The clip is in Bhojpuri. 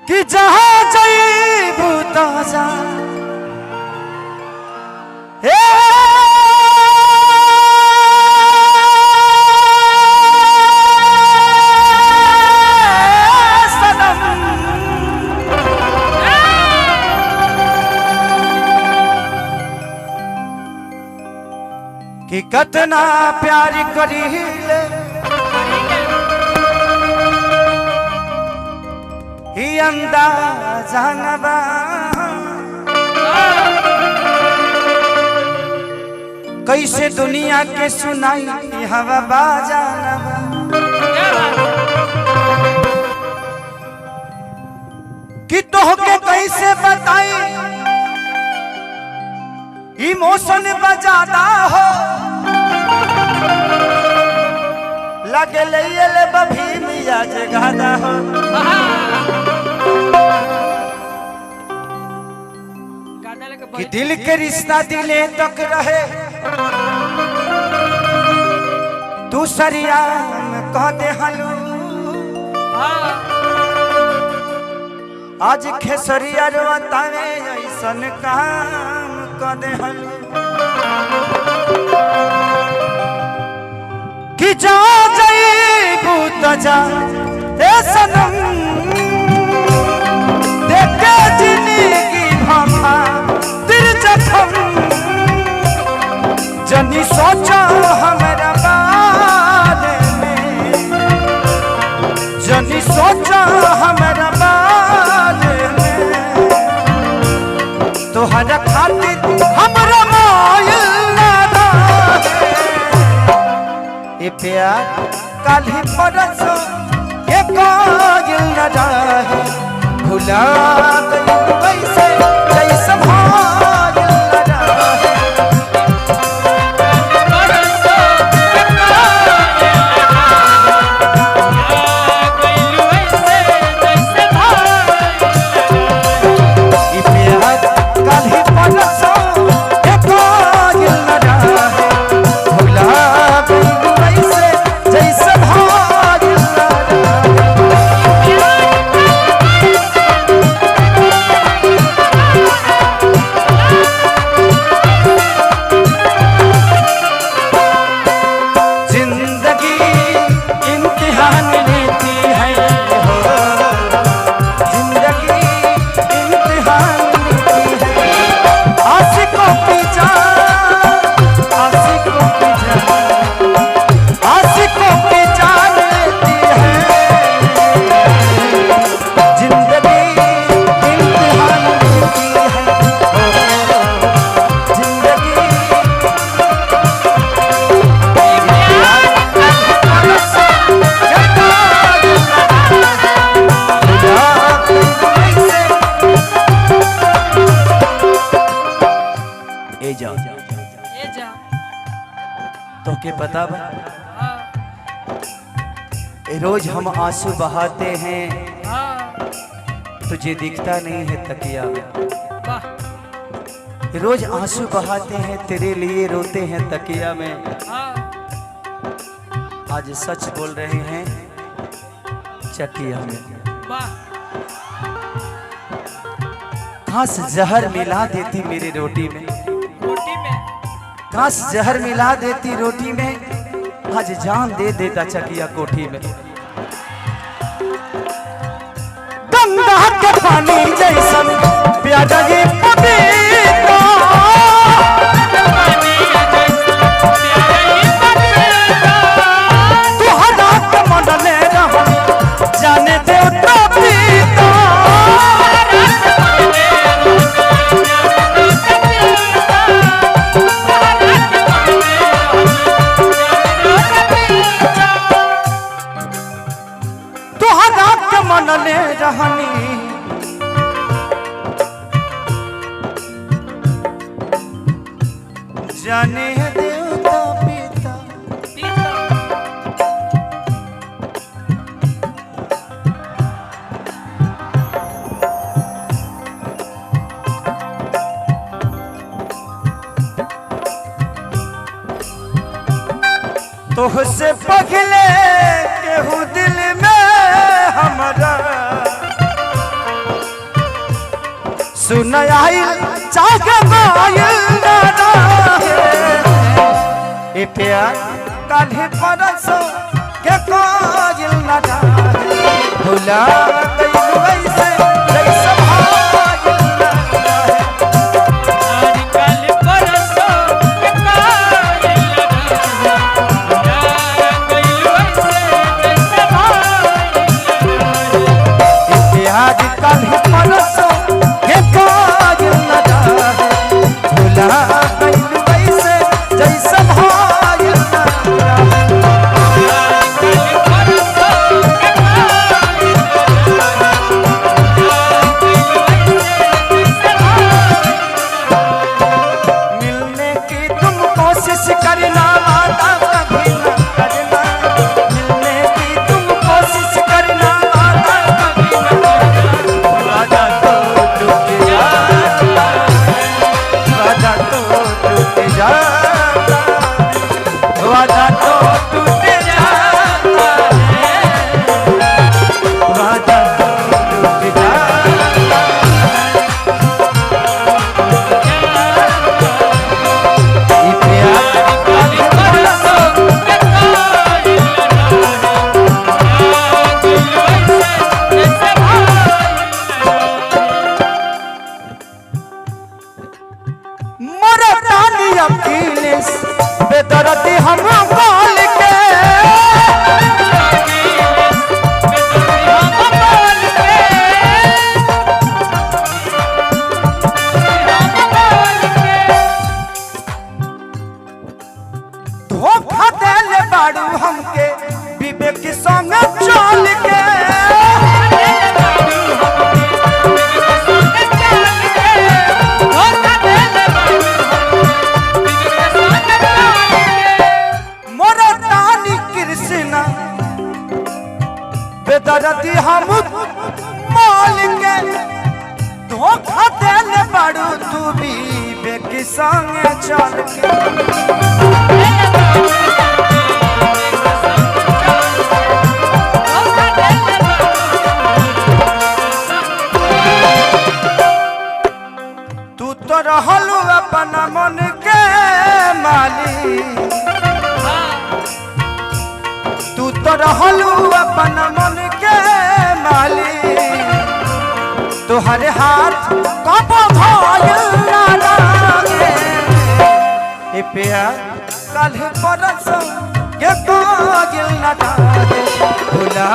कि जहाँ जईबू ताजा सनम कि कतना प्यार करीले ही अंदाजा न बा कैसे दुनिया के सुनाई हवा बाजा न बा कि तोहके कैसे बताई इमोशन बजादा हो लगे ले बभी मिया जगादा हो कि दिल के रिश्ता दिले तक रहे तू सरिया में कह दे हलू आज खेसरिया रोतावे ऐसन काम कह दे हलू कि जा जईबू तजा ए सनम देखे जिंदगी भामा दिल जखम जनी सोचा हमरा बारे में जनी सोचा हमरा बारे में तोहरा खातिर हमरा मायल ना रहे ये प्यार कल ही परसों ये कायल न रहे भुला गई वैसे जैसे भायल न रहे ये प्यार कल ही परसों ये कायल न रहे भुला तो के पता बा रोज हम आंसू बहाते हैं तुझे दिखता नहीं है तकिया में रोज आंसू बहाते हैं तेरे लिए रोते हैं तकिया में आज सच बोल रहे हैं चकिया में घास जहर मिला देती मेरी रोटी में घास जहर मिला देती रोटी में आज जान दे देता चकिया कोठी में गंगा के पानी जैसन प्यारा ये पपीता तू हरा के मंडले रहनी जाने दे उतना पीता मनले रहनी जाने देवता पिता तोहसे पगले केहू दिल में हमारा सुन आइल जाके मायल ना रहे ए प्यार काल्हे परसों के कायल ना रहे भुला गइल वैसे जैसे भायल ना रहे आज काल्हे परसों के कायल ना रहे भुला गइल वैसे जैसे भायल ना रहे आज काल्हे परसों के कायल ना रहे भुला गइल वैसे जैसे भायल ना रहे मिलने की तुम कोशिश करना वादा कभी न करना मिलने की तुम कोशिश करना वादा कभी न करना वादा तो टूट जाता है वादा तो टूट जाता है वादा तो टूट जाता है वादा तो टूट जाता है ये प्यार काल्हे परसों के कायल ना रहे जैसे भायल मरदानी अखिलेश बेदर्दी हम बोल के धोखा देले बाड़ू हमके विवेक संग चल के मरदानी कृष्णा बेदर्दी हम माल के धोखा देले बाड़ू तू विवेक संग चल के तू तो रहलू अपना मन के मालिक तू तो रहलू अपना मन के मालिक तोहरे हाथ कब भायल ना लागे ए प्यार काल्हे परसों के कायल ना लागे भुला